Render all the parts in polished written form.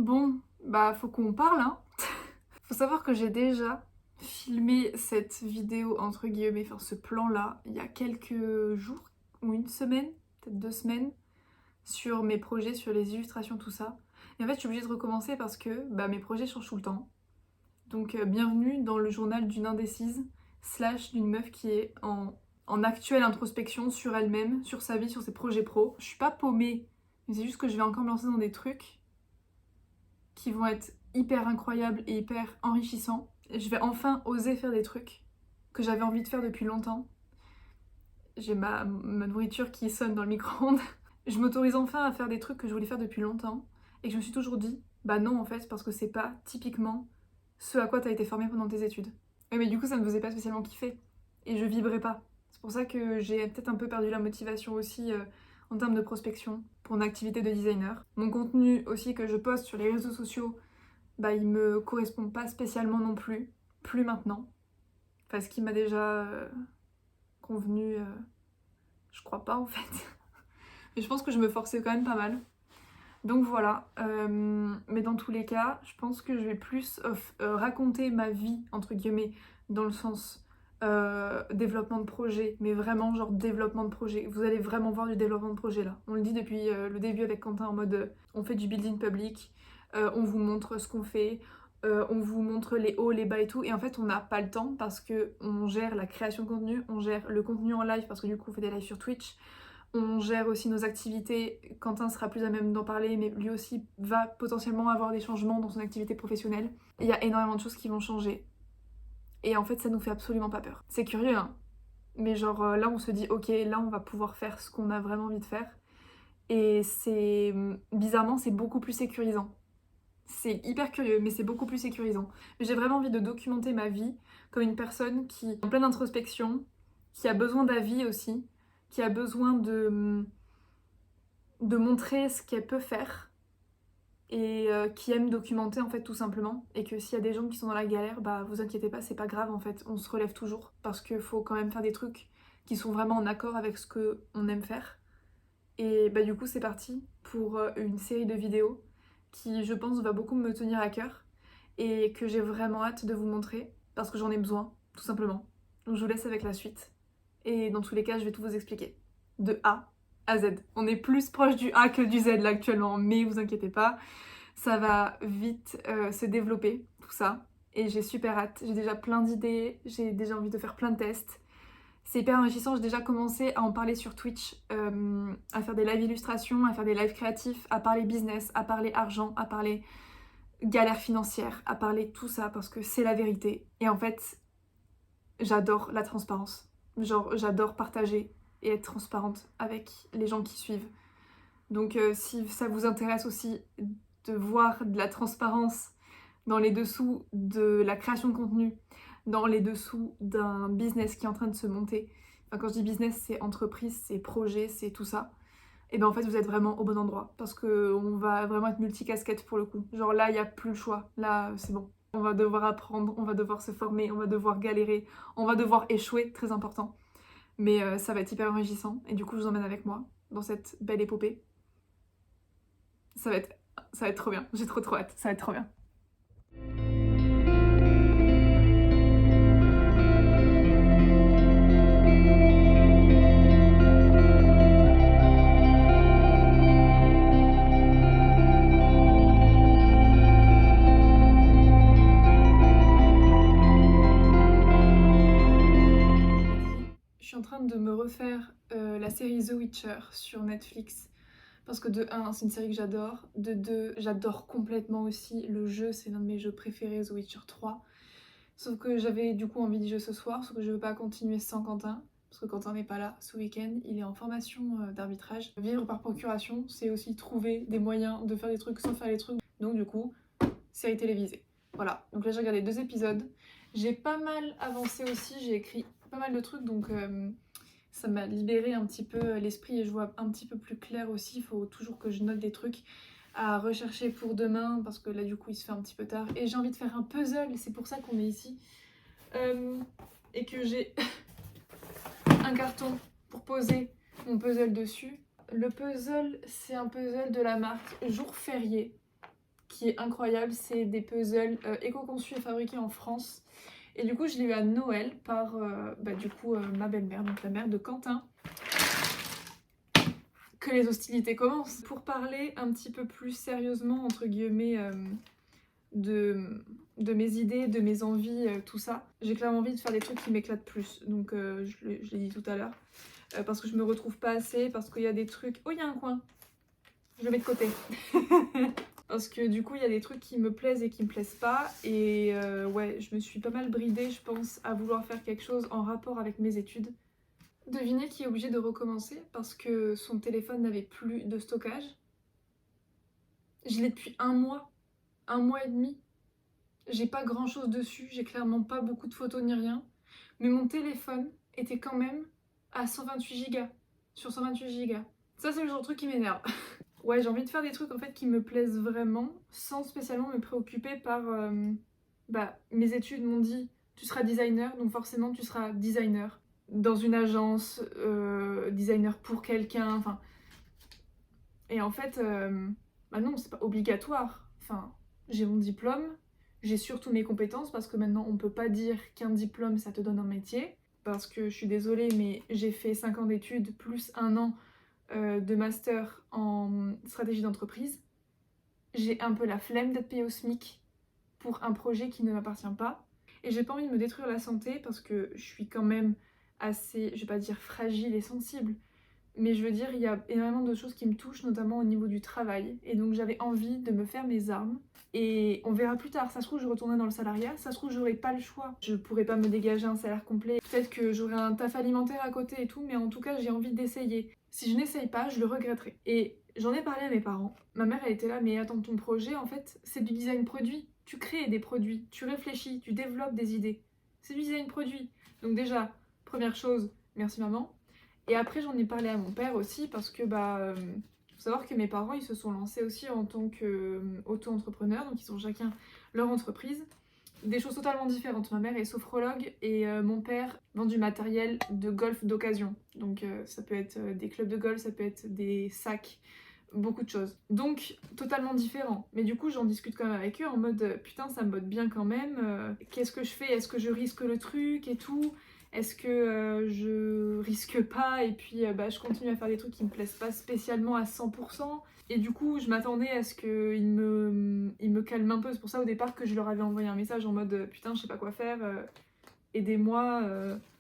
Bon, bah faut qu'on parle, hein. Faut savoir que j'ai déjà filmé cette vidéo, entre guillemets, enfin ce plan-là, il y a quelques jours, ou une semaine, peut-être 2 semaines, sur mes projets, sur les illustrations, tout ça. Et en fait, je suis obligée de recommencer parce que mes projets changent tout le temps. Donc bienvenue dans le journal d'une indécise, slash d'une meuf qui est en actuelle introspection sur elle-même, sur sa vie, sur ses projets pro. Je suis pas paumée, mais c'est juste que je vais encore me lancer dans des trucs qui vont être hyper incroyables et hyper enrichissants. Je vais enfin oser faire des trucs que j'avais envie de faire depuis longtemps. J'ai ma nourriture qui sonne dans le micro-ondes. Je m'autorise enfin à faire des trucs que je voulais faire depuis longtemps et que je me suis toujours dit, bah non en fait, parce que c'est pas typiquement ce à quoi t'as été formé pendant tes études. Et mais du coup, ça me faisait pas spécialement kiffer et je vibrais pas. C'est pour ça que j'ai peut-être un peu perdu la motivation aussi en termes de prospection pour une activité de designer. Mon contenu aussi que je poste sur les réseaux sociaux, il me correspond pas spécialement non plus, plus maintenant. Enfin, ce qui m'a déjà convenu, je crois pas en fait. Mais je pense que je me forçais quand même pas mal. Donc voilà, mais dans tous les cas, je pense que je vais plus raconter ma vie, entre guillemets, dans le sens développement de projet, mais vraiment genre développement de projet. Vous allez vraiment voir du développement de projet là. On le dit depuis le début avec Quentin en mode on fait du building public, on vous montre ce qu'on fait, on vous montre les hauts, les bas et tout. Et en fait, on n'a pas le temps parce que on gère la création de contenu, on gère le contenu en live parce que du coup, on fait des lives sur Twitch. On gère aussi nos activités, Quentin sera plus à même d'en parler, mais lui aussi va potentiellement avoir des changements dans son activité professionnelle. Il y a énormément de choses qui vont changer. Et en fait, ça nous fait absolument pas peur. C'est curieux, hein. Mais genre là, on se dit, ok, là, on va pouvoir faire ce qu'on a vraiment envie de faire. Et c'est... Bizarrement, c'est beaucoup plus sécurisant. C'est hyper curieux, mais c'est beaucoup plus sécurisant. J'ai vraiment envie de documenter ma vie comme une personne qui est en pleine introspection, qui a besoin d'avis aussi, qui a besoin de montrer ce qu'elle peut faire et qui aime documenter en fait tout simplement, et que s'il y a des gens qui sont dans la galère, bah vous inquiétez pas, c'est pas grave en fait, on se relève toujours parce qu'il faut quand même faire des trucs qui sont vraiment en accord avec ce que on aime faire. Et du coup c'est parti pour une série de vidéos qui je pense va beaucoup me tenir à cœur et que j'ai vraiment hâte de vous montrer parce que j'en ai besoin tout simplement. Donc je vous laisse avec la suite et dans tous les cas je vais tout vous expliquer de A à Z. On est plus proche du A que du Z là actuellement, mais vous inquiétez pas, ça va vite se développer tout ça et j'ai super hâte. J'ai déjà plein d'idées, j'ai déjà envie de faire plein de tests. C'est hyper enrichissant, j'ai déjà commencé à en parler sur Twitch, à faire des live illustrations, à faire des lives créatifs, à parler business, à parler argent, à parler galère financière, à parler tout ça parce que c'est la vérité. Et en fait, j'adore la transparence. Genre, j'adore partager et être transparente avec les gens qui suivent. Donc si ça vous intéresse aussi de voir de la transparence dans les dessous de la création de contenu, dans les dessous d'un business qui est en train de se monter, enfin quand je dis business, c'est entreprise, c'est projet, c'est tout ça, et en fait vous êtes vraiment au bon endroit parce qu'on va vraiment être multicasquette pour le coup. Genre là, il n'y a plus le choix, là c'est bon. On va devoir apprendre, on va devoir se former, on va devoir galérer, on va devoir échouer, très important. Mais ça va être hyper enrichissant et du coup je vous emmène avec moi dans cette belle épopée. Ça va être, ça va être trop bien, j'ai trop hâte, ça va être trop bien. Je suis en train de me refaire la série The Witcher sur Netflix. Parce que de 1, c'est une série que j'adore. De 2, j'adore complètement aussi le jeu, c'est l'un de mes jeux préférés, The Witcher 3. Sauf que j'avais du coup envie d'y jouer ce soir, sauf que je veux pas continuer sans Quentin. Parce que Quentin n'est pas là ce week-end, il est en formation d'arbitrage. Vivre par procuration, c'est aussi trouver des moyens de faire des trucs sans faire les trucs. Donc du coup, série télévisée. Voilà, donc là j'ai regardé 2 épisodes. J'ai pas mal avancé aussi, j'ai écrit pas mal de trucs, donc ça m'a libéré un petit peu l'esprit et je vois un petit peu plus clair aussi. Il faut toujours que je note des trucs à rechercher pour demain parce que là du coup il se fait un petit peu tard et j'ai envie de faire un puzzle, c'est pour ça qu'on est ici. Et que j'ai un carton pour poser mon puzzle dessus. Le puzzle, c'est un puzzle de la marque Jour Férié. qui est incroyable. C'est des puzzles éco-conçus et fabriqués en France. Et du coup, je l'ai eu à Noël par ma belle-mère, donc la mère de Quentin. Que les hostilités commencent. Pour parler un petit peu plus sérieusement, entre guillemets, de mes idées, de mes envies, tout ça, j'ai clairement envie de faire des trucs qui m'éclatent plus. Donc je l'ai dit tout à l'heure. Parce que je me retrouve pas assez, parce qu'il y a des trucs... Oh, il y a un coin. Je le mets de côté. Parce que du coup, il y a des trucs qui me plaisent et qui me plaisent pas. Et ouais, je me suis pas mal bridée, je pense, à vouloir faire quelque chose en rapport avec mes études. Devinez qui est obligé de recommencer parce que son téléphone n'avait plus de stockage. Je l'ai depuis un mois et demi. J'ai pas grand chose dessus, j'ai clairement pas beaucoup de photos ni rien. Mais mon téléphone était quand même à 128 Go. Sur 128 Go. Ça, c'est le genre de truc qui m'énerve. Ouais, j'ai envie de faire des trucs en fait qui me plaisent vraiment, sans spécialement me préoccuper par... mes études m'ont dit, tu seras designer, donc forcément tu seras designer. Dans une agence, designer pour quelqu'un, enfin... Et en fait, non, c'est pas obligatoire. Enfin, j'ai mon diplôme, j'ai surtout mes compétences, parce que maintenant on peut pas dire qu'un diplôme ça te donne un métier. Parce que je suis désolée, mais j'ai fait 5 ans d'études plus 1 an de master en stratégie d'entreprise. J'ai un peu la flemme d'être payée au SMIC pour un projet qui ne m'appartient pas. Et j'ai pas envie de me détruire la santé parce que je suis quand même assez, je vais pas dire fragile et sensible, mais je veux dire, il y a énormément de choses qui me touchent, notamment au niveau du travail. Et donc j'avais envie de me faire mes armes. Et on verra plus tard, ça se trouve je retournerai dans le salariat, ça se trouve j'aurai pas le choix. Je pourrais pas me dégager un salaire complet. Peut-être que j'aurai un taf alimentaire à côté et tout, mais en tout cas j'ai envie d'essayer. Si je n'essaye pas, je le regretterai. Et j'en ai parlé à mes parents. Ma mère elle était là, mais attends, ton projet en fait c'est du design produit. Tu crées des produits, tu réfléchis, tu développes des idées. C'est du design produit. Donc déjà, première chose, merci maman. Et après j'en ai parlé à mon père aussi parce que faut savoir que mes parents ils se sont lancés aussi en tant qu'auto-entrepreneurs, donc ils ont chacun leur entreprise. Des choses totalement différentes. Ma mère est sophrologue et mon père vend du matériel de golf d'occasion. Donc ça peut être des clubs de golf, ça peut être des sacs, beaucoup de choses. Donc totalement différent. Mais du coup j'en discute quand même avec eux en mode putain ça me botte bien quand même. Qu'est-ce que je fais? Est-ce que je risque le truc et tout? Est-ce que je risque pas et puis je continue à faire des trucs qui me plaisent pas spécialement à 100%? Et du coup, je m'attendais à ce qu'ils me calment un peu. C'est pour ça au départ que je leur avais envoyé un message en mode putain, je sais pas quoi faire, aidez-moi,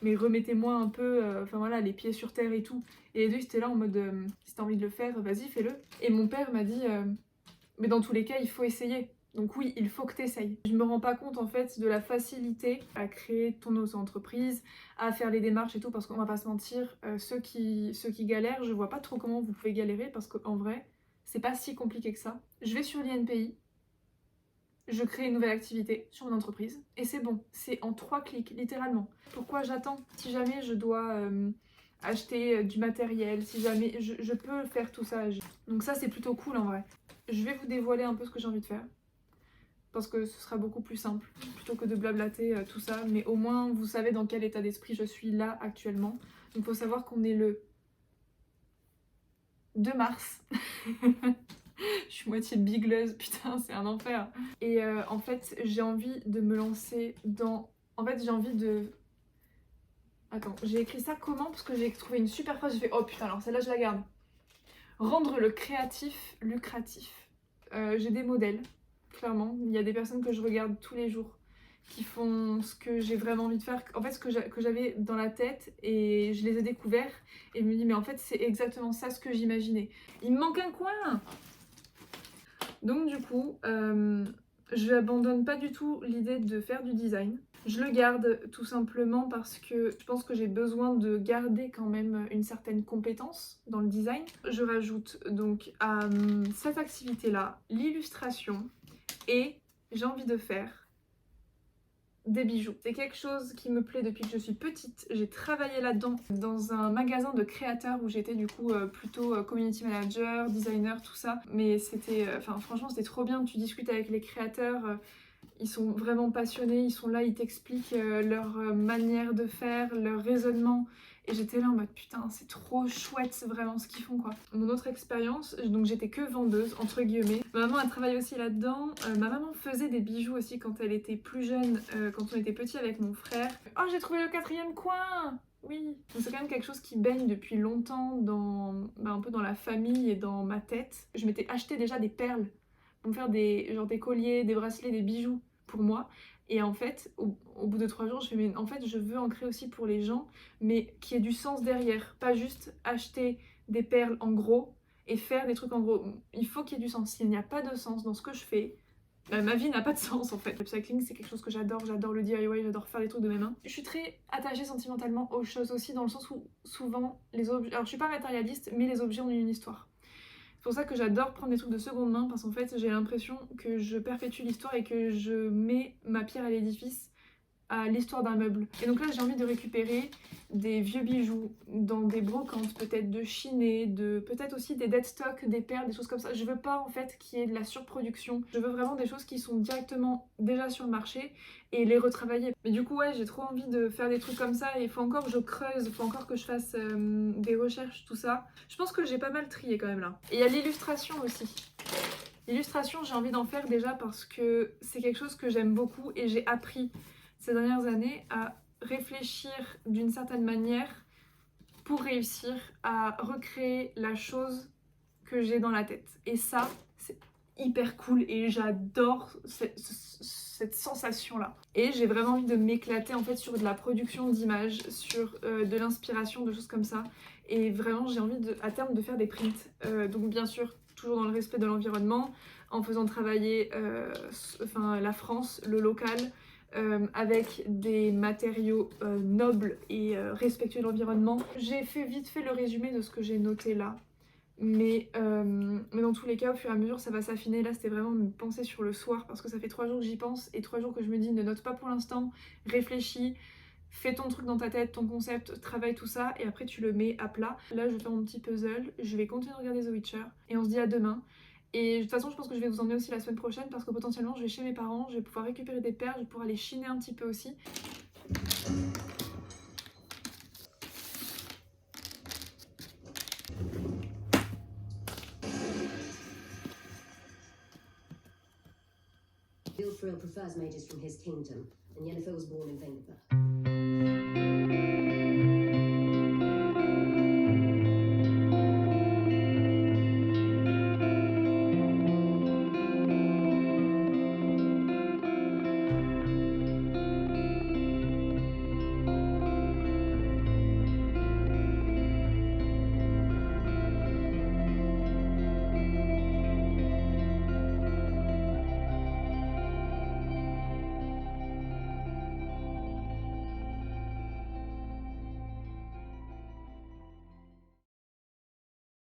mais remettez-moi un peu, les pieds sur terre et tout. Et les deux, ils étaient là en mode si t'as envie de le faire, vas-y, fais-le. Et mon père m'a dit mais dans tous les cas, il faut essayer. Donc oui, il faut que tu essayes. Je me rends pas compte en fait de la facilité à créer ton auto-entreprise, à faire les démarches et tout, parce qu'on va pas se mentir, ceux qui galèrent, je vois pas trop comment vous pouvez galérer, parce qu'en vrai, c'est pas si compliqué que ça. Je vais sur l'INPI, je crée une nouvelle activité sur mon entreprise, et c'est bon, c'est en 3 clics, littéralement. Pourquoi j'attends? Si jamais je dois acheter du matériel, si jamais je peux faire tout ça. Donc ça c'est plutôt cool en vrai. Je vais vous dévoiler un peu ce que j'ai envie de faire. Parce que ce sera beaucoup plus simple, plutôt que de blablater tout ça. Mais au moins, vous savez dans quel état d'esprit je suis là actuellement. Donc il faut savoir qu'on est le 2 mars. Je suis moitié bigleuse, putain, c'est un enfer. Et en fait, j'ai envie de me lancer dans... En fait, j'ai envie de... Attends, j'ai écrit ça comment? Parce que j'ai trouvé une super phrase, j'ai fait oh putain, alors celle-là je la garde. Rendre le créatif lucratif. J'ai des modèles, clairement. Il y a des personnes que je regarde tous les jours qui font ce que j'ai vraiment envie de faire. En fait, ce que j'avais dans la tête et je les ai découverts et je me dis mais en fait c'est exactement ça ce que j'imaginais. Il me manque un coin. Donc du coup, je n'abandonne pas du tout l'idée de faire du design. Je le garde tout simplement parce que je pense que j'ai besoin de garder quand même une certaine compétence dans le design. Je rajoute donc à cette activité-là l'illustration et j'ai envie de faire des bijoux. C'est quelque chose qui me plaît depuis que je suis petite. J'ai travaillé là-dedans dans un magasin de créateurs où j'étais du coup plutôt community manager, designer, tout ça. Mais c'était, franchement c'était trop bien. Tu discutes avec les créateurs, ils sont vraiment passionnés, ils sont là, ils t'expliquent leur manière de faire, leur raisonnement. Et j'étais là en mode putain, c'est trop chouette, c'est vraiment ce qu'ils font quoi. Mon autre expérience, donc j'étais que vendeuse, entre guillemets. Ma maman a travaillé aussi là-dedans. Ma maman faisait des bijoux aussi quand elle était plus jeune, quand on était petit avec mon frère. Oh, j'ai trouvé le 4e coin! Oui, c'est quand même quelque chose qui baigne depuis longtemps un peu dans la famille et dans ma tête. Je m'étais acheté déjà des perles pour me faire des colliers, des bracelets, des bijoux pour moi. Et en fait, au bout de 3 jours, je fais mais en fait je veux en créer aussi pour les gens, mais qui ait du sens derrière. Pas juste acheter des perles en gros et faire des trucs en gros. Il faut qu'il y ait du sens. S'il n'y a pas de sens dans ce que je fais, ma vie n'a pas de sens en fait. Le upcycling c'est quelque chose que j'adore le DIY, j'adore faire des trucs de mes mains. Je suis très attachée sentimentalement aux choses aussi dans le sens où souvent les objets... Alors je suis pas matérialiste mais les objets ont une histoire. C'est pour ça que j'adore prendre des trucs de seconde main parce qu'en fait j'ai l'impression que je perpétue l'histoire et que je mets ma pierre à l'édifice à l'histoire d'un meuble. Et donc là j'ai envie de récupérer des vieux bijoux dans des brocantes, peut-être de chinés, peut-être aussi des dead stock, des perles, des choses comme ça. Je veux pas en fait qu'il y ait de la surproduction. Je veux vraiment des choses qui sont directement déjà sur le marché et les retravailler. Mais du coup ouais, j'ai trop envie de faire des trucs comme ça et il faut encore que je creuse, il faut encore que je fasse des recherches, tout ça. Je pense que j'ai pas mal trié quand même là. Et il y a l'illustration aussi. L'illustration, j'ai envie d'en faire déjà parce que c'est quelque chose que j'aime beaucoup et j'ai appris ces dernières années à réfléchir d'une certaine manière pour réussir à recréer la chose que j'ai dans la tête. Et ça, c'est hyper cool et j'adore cette sensation-là. Et j'ai vraiment envie de m'éclater en fait sur de la production d'images, sur de l'inspiration, de choses comme ça. Et vraiment, j'ai envie à terme de faire des prints. Donc bien sûr, toujours dans le respect de l'environnement, en faisant travailler la France, le local, avec des matériaux nobles et respectueux de l'environnement. J'ai fait vite fait le résumé de ce que j'ai noté là. Mais dans tous les cas, au fur et à mesure, ça va s'affiner. Là, c'était vraiment me penser sur le soir parce que ça fait 3 jours que j'y pense et 3 jours que je me dis ne note pas pour l'instant, réfléchis, fais ton truc dans ta tête, ton concept, travaille tout ça et après tu le mets à plat. Là, je vais faire mon petit puzzle, je vais continuer de regarder The Witcher et on se dit à demain. Et de toute façon, je pense que je vais vous emmener aussi la semaine prochaine parce que potentiellement, je vais chez mes parents, je vais pouvoir récupérer des perles, je vais pouvoir les chiner un petit peu aussi. Vilfril prefers mages from his kingdom, and Yennefer was born in Vengevær.